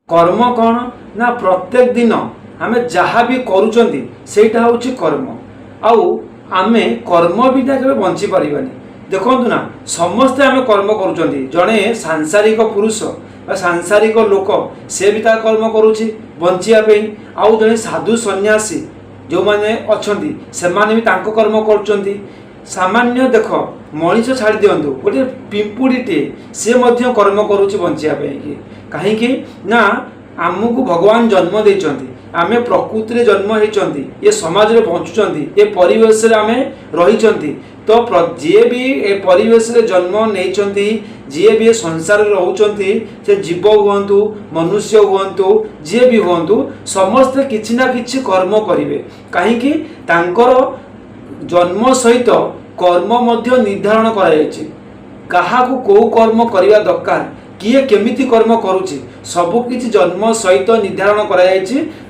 कर्म कौन ना प्रत्येक दिन आम जहाँ भी करुँच सेटा हूँ कर्म आमे कर्म बिना के बंची पारानी। देखु ना समस्ते आम कर्म करुँच जड़े सांसारिक पुरुष सांसारिक लोक से भी कर्म करुँची बंचापी आउ जड़े साधु सन्यासी जो मैंने अच्छा से भी कर्म कर सामान्य देख मनीष छाड़ दिंतु गोटे पिंपुड़ीटे सी कर्म करुँच बंचापी कहीं ना आमको भगवान जन्म देते आमे प्रकृति रे जन्म होती ये समाज रे बंचुंट ये परिवेश रे आमे रही तो जी भी ए परिवेश रे जन्म नहीं जी भी ये संसार रोचे से जीव हुंतु मनुष्य हुंतु जी भी हुंतु समस्ते किछि ना किछि कर्म करेंगे कहीं जन्म सहित कर्म मध्य निर्धारण करा को कर्म करने दरकार किए केमिति कर्म करुछि सबकि जन्म सहित निर्धारण करा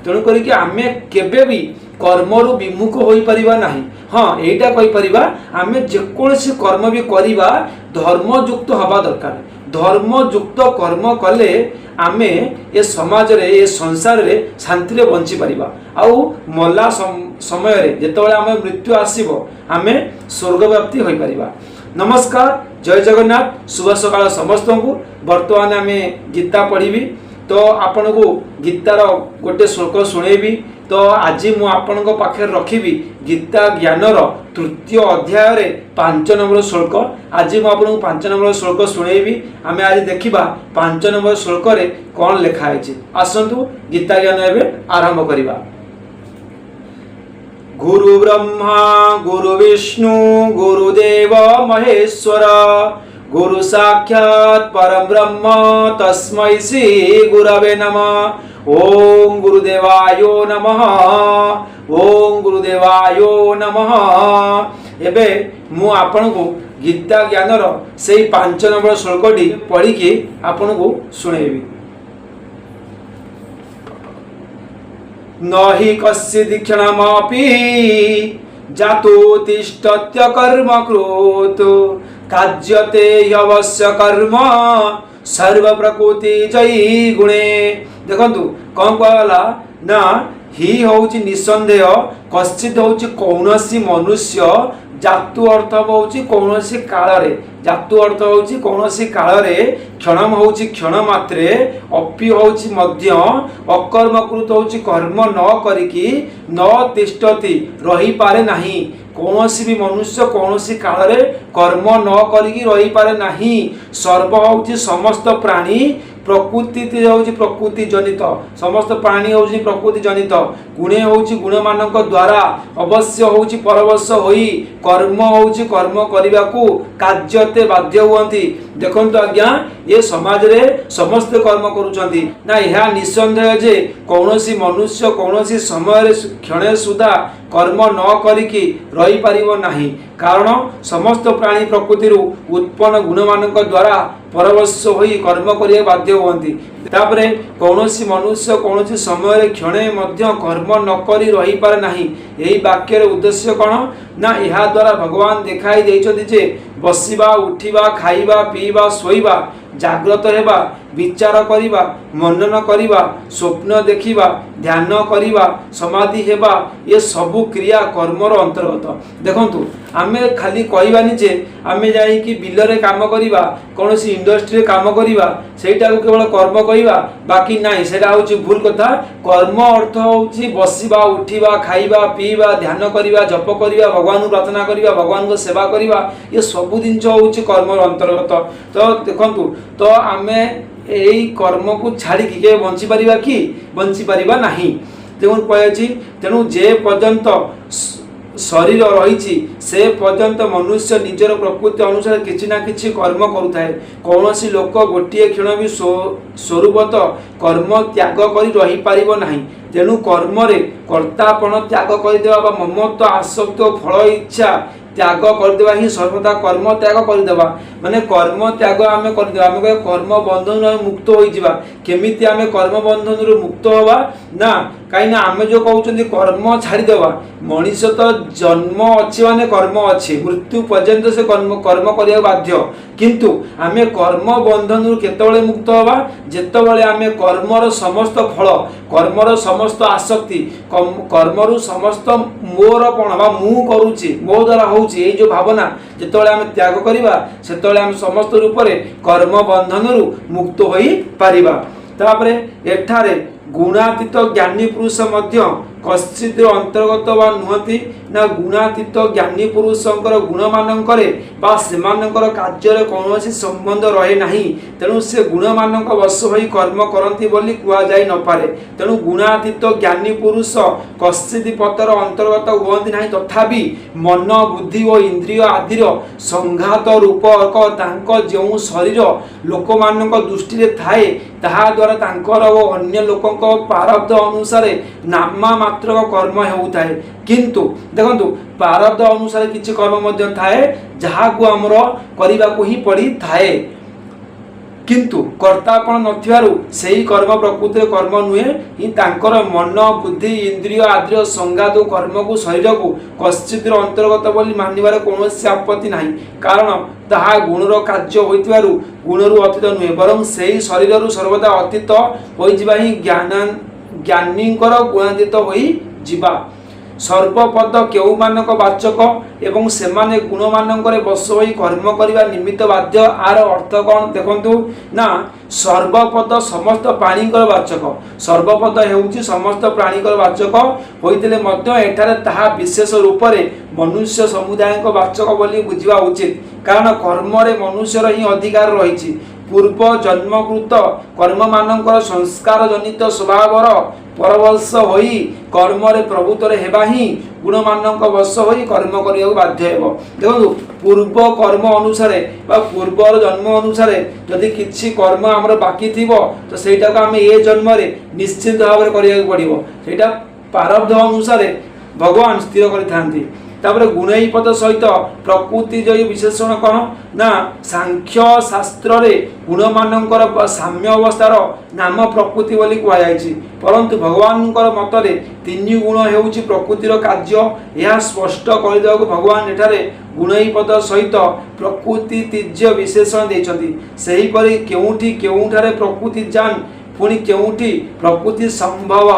तेणुक आम केबे भी कर्मरु विमुख हो पारिबा नहीं। हाँ एटा कहि परिबा आमे जेकोसी कर्म भी करिबा धर्मयुक्त हवा दरकार। धर्मयुक्त कर्म कले आमे ए समाज रे ए संसार रे शांति रे बंची परिबा आउ मल्ला समय रे जेतबेले आमे मृत्यु आसीबो आमे स्वर्ग प्राप्ति होई परिबा। नमस्कार जय जगन्नाथ शुभ सकाळ समस्त को। वर्तमान आम गीता पढ़ी तो आपण को गीतार गोटे श्लोक शुणेबी तो आज मु आपण पाखे रखी गीता ज्ञानर तृतीय अध्याय रे 5 नंबर श्लोक। आज मु आपन 5 नंबर श्लोक शुणेबी आम आज देखा 5 नंबर श्लोक रे कौन लिखाई। आसतु गीता ज्ञान एवं आरंभ करवा। गुरु ब्रह्मा गुरु विष्णु गुरुदेव महेश्वर गुरु साक्षात् परम ब्रह्म तस्मै श्री गुरवे नमः। ओम गुरुदेवायो नमः ओम गुरुदेवायो नमः। एबे मु आपन को गीता ज्ञानर से 5 नंबर श्लोकटी पढ़ी के आपन को सुनेबी। नहि कस्य क्षणमपि जातो तिष्ठत्य कर्म कृत कार्यते अवश्य कर्म सर्व प्रकृति जयी गुणे। देखंतु कौन कहला ना ही होउची निसंदेह कश्चित होउची कौनसी मनुष्य जातु अर्थ होउची कौनसी काल रे जातु अर्थ होउची कौनसी काल रे क्षणम होउची क्षण मात्रे अपि होउची मध्य अकर्मकृत होउची कर्म न करिकी न तिष्ठति रही पारे नाही। कौनसी भी मनुष्य कौनसी काल रे कर्म न करिकी रही पारे नाही। सर्व होउची समस्त प्राणी प्रकृति होउची प्रकृति जनित समस्त प्राणी होउची प्रकृति जनित गुणे होउची गुण मानक द्वारा अवश्य होउची परवश होई कर्म होउची कर्म करिबाकू कार्यते बाध्य हुअंती। देखंतु आज्ञा ये समाज रे समस्त कर्म करूचंती ना यह निसंदेह जे कौनसी मनुष्य कौनसी समय क्षणे सुधा कर्म न करिकी रही पारिबो नाही। कारण समस्त प्राणी प्रकृति उत्पन्न गुण मानक द्वारा परवश होई कर्म करिया बाध्य हुअंती। तापरे कौनसी मनुष्य कौनसी समय क्षणे मध्य कर्म न करी रही पारे नाही। यही वाक्यर उद्देश्य कौन ना यह द्वारा भगवान देखाई देइछथि जे बसिबा उठिबा खाइबा पीबा सोइबा जाग्रत हेबा विचार करिबा मनन करिबा स्वप्न देखिबा ध्यान करिबा समाधि हेबा ये सबु क्रिया कर्मर अंतर्गत। देखंतु आमे खाली कहबानी जे आमे जाई कि बिलरे काम करिबा कोनोसी इंडस्ट्री रे काम करिबा सेटा को केवल कर्म कहिबा बाकी नाही सेटा होची भूल कथा। कर्म अर्थ होची बसिबा उठिबा खाइबा पीबा ध्यान करिबा जप करिबा भगवान को प्रार्थना करिबा भगवान को सेवा करिबा ये सबु जिंस होची कर्मर अंतर्गत। तो देखंतु तो आमे एई कर्म को छाड़ी के बंची पारिबा कि बंची पारिबा नाही। तेणु कहे तेणु जे पर्यंत शरीर रही से पर्यंत मनुष्य निजर प्रकृति अनुसार किछि ना किछि कर्म करुଥାଏ। कौनसी लोक गोटे क्षण भी स्वरूपत कर्म त्याग करी रही पारिबो नाही। तेणु कर्म रे कर्तापन त्याग करदेवा बा ममत्व आसक्त फल इच्छा त्याग करदेवा ही सर्वदा कर्म त्याग करदेवा माने कर्म त्याग आमे करदेवा आमे कर्म बंधन मुक्त होई जिबा। केमिति आमे कर्म बंधन रु मुक्त होबा ना कहीं आम जो कहते कर्म छाड़देवा मनीष तो जन्म अच्छी माने कर्म अच्छी मृत्यु पर्यंत से कर्म कर्म करने बाध्य किंतु आम कर्म बंधन केतबेले मुक्त हवा जेतबेले आम कर्मर समस्त फल कर्मर समस्त आसक्ति कर्मरु समस्त मोरपण बा मु करूची मो द्वारा होउची ए जो भावना जेतबेले आम त्याग करिबा सेतबेले आम समस्त रूप रे कर्म बंधन मुक्त होई पारिबा। तापरे एठारे गुणातीत ज्ञानी पुरुष मध्य कश्चित अंतर्गत बा नुहति ना गुणातीत ज्ञानी पुरुषंकर गुण मानकरे बा सेमानकर कार्य कौनसी संबंध रहे नाही तेणु से गुण मानक वश होई कर्म करती बोली कुआ जाई न पारे। तेणु गुणातीत ज्ञानी पुरुष कश्चित पतर अंतर्गत हुअंती नाही तथापि मन बुद्धि और इंद्रिय आदि संघात रूपक तांक जो शरीर लोक मानक दृष्टि रे थाए ताहा द्वारा तांकर ओ अन्य लोकक प्रारब्ध अनुसार नामा मात्र कर्म होउताए किंतु देखंतु प्रारब्ध अनुसार किछि कर्म मध्य थाए जहा को हमरो करिबा को ही पड़ी थाए किंतु कर्तापण नथिवारु सेही कर्म प्रकृति कर्म नुहे ही तांकर मन बुद्धि इंद्रिय आदि संगात कर्म को शरीर को कश्चित अंतर्गत बोली मानिबार कोनोसी आपत्ति नाही कारण ताहा गुणर कार्य होइतिबारु गुणरु अतीत नुहे बरं सेही शरीररु सर्वदा अतीत होई जिबा ही ज्ञानीकर गुणातीत होई जिबा। सर्वपद केउ मानक वाचक एवं सेमाने गुण मानकरे बस होई कर्म करिबा निमित्त बाध्य आर अर्थ कोन देखंतु ना सर्वपद समस्त प्राणीकर वाचक सर्वपद हेउची समस्त प्राणीकर वाचक होइतिले मध्य एठारे ताहा विशेष रूप रे मनुष्य समुदायक वाचक बोली बुझिबा उचित कारण कर्म रे मनुष्यर ही अधिकार रहिछि पूर्व जन्मकृत कर्म मानकर संस्कार जनित स्वभावर परवश होई कर्म रे प्रभुत्व हेबा ही गुण मानक वश होई कर्म करिया बाध्य हेबो। देखो पूर्व कर्म अनुसार बा पूर्वर जन्म अनुसार यदि किछि कर्म हमर बाकी थिबो तो सेटा को हम ए जन्म रे निश्चित भाव रे करिया पड़िबो सेटा प्रारब्ध अनुसार भगवान स्थिर करि थांती। तापर गुणैपद सहित प्रकृति जो विशेषण कौन ना सांख्य शास्त्र रे गुण मानकर साम्य अवस्थार नाम प्रकृति बोली कहुई परंतु भगवान मतरे तीन गुण हेउची प्रकृतिर कार्य यह स्पष्ट कर भगवान एठारे गुणैपद सहित प्रकृति तीज्य विशेषण देइछथि सेहीपरि केउठी केउठारे प्रकृति जान पुणी केउठी प्रकृति संभव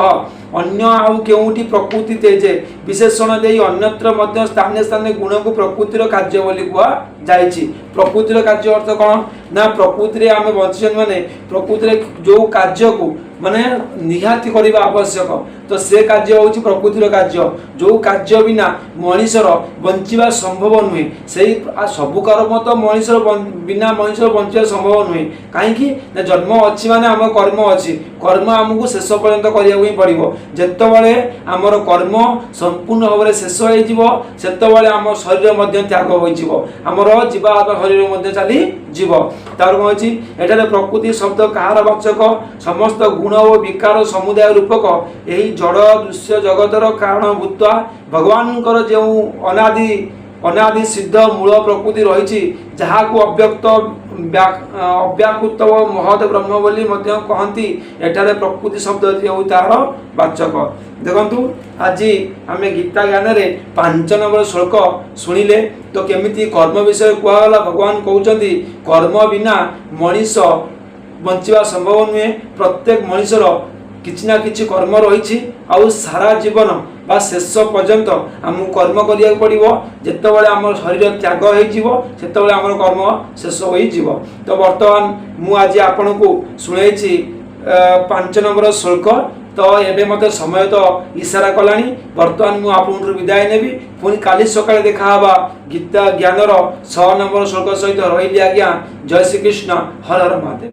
अन्य आउ केउठी प्रकृति तेजे विशेषण देई अन्यत्र मध्य स्थाने स्थाने गुण को प्रकृतिर कार्य बोली कुआ जाइछि। प्रकृतिर कार्य अर्थ कौन ना प्रकृति रे आमे बंचिछन माने प्रकृति रे जो कार्य को माने निहाती करिबा आवश्यक तो से कार्य होछि प्रकृतिर कार्य जो कार्य बिना मनुष्यर बंचिबा संभव नुहे सेही सब कर्म तो मनुष्यर बिना मनुष्यर बंचिबा संभव नुहे काहे कि ना जन्म अछि माने हम कर्म अछि कर्म हमकु शेष पर्यंत करिया ही पड़िबो जेतबेले हमर कर्म संपूर्ण भाव शेष हो जिवो सेतबेले हम शरीर मध्य त्याग होई जिवो हमर जीवा शरीर मध्य चली जीव तार कोन अछि एटाले प्रकृति शब्द कहार वाचक समस्त गुण और विकार समुदाय रूपक यही जड़ दृश्य जगतर कारणभूत भगवान जो अनादि सिद्ध मूल प्रकृति रही जहाँ को अव्यक्त अव्याकृत और महत ब्रह्म बोली कहती एठारे प्रकृति शब्द तार वाचक। देखु आज आम गीता ज्ञान रे 5 नंबर श्लोक शुणिले तो केमिति कर्म विषय कहला भगवान कहते कर्म बिना मनीष बंचिबा संभव नुहे प्रत्येक मनुष्यर किछि ना किछि कर्म रही आउ सारा जीवन बा शेष पर्यंत आम कर्म करिया पड़िबो जेतेबेले आम शरीर त्याग हो सेतेबेले आम कर्म शेष हो जिवो। तो वर्तमान मु आज आपन को सुनाइछि 5 नंबर श्लोक तो एबे मते समय तो इशारा कलानी वर्तमान मु आपन विदाय नेबी पुणी काली सकाळे देखा हबा गीता ज्ञानर 6 नंबर श्लोक सहित रहिली आज्ञा। जय श्री कृष्ण हर हर महादेव।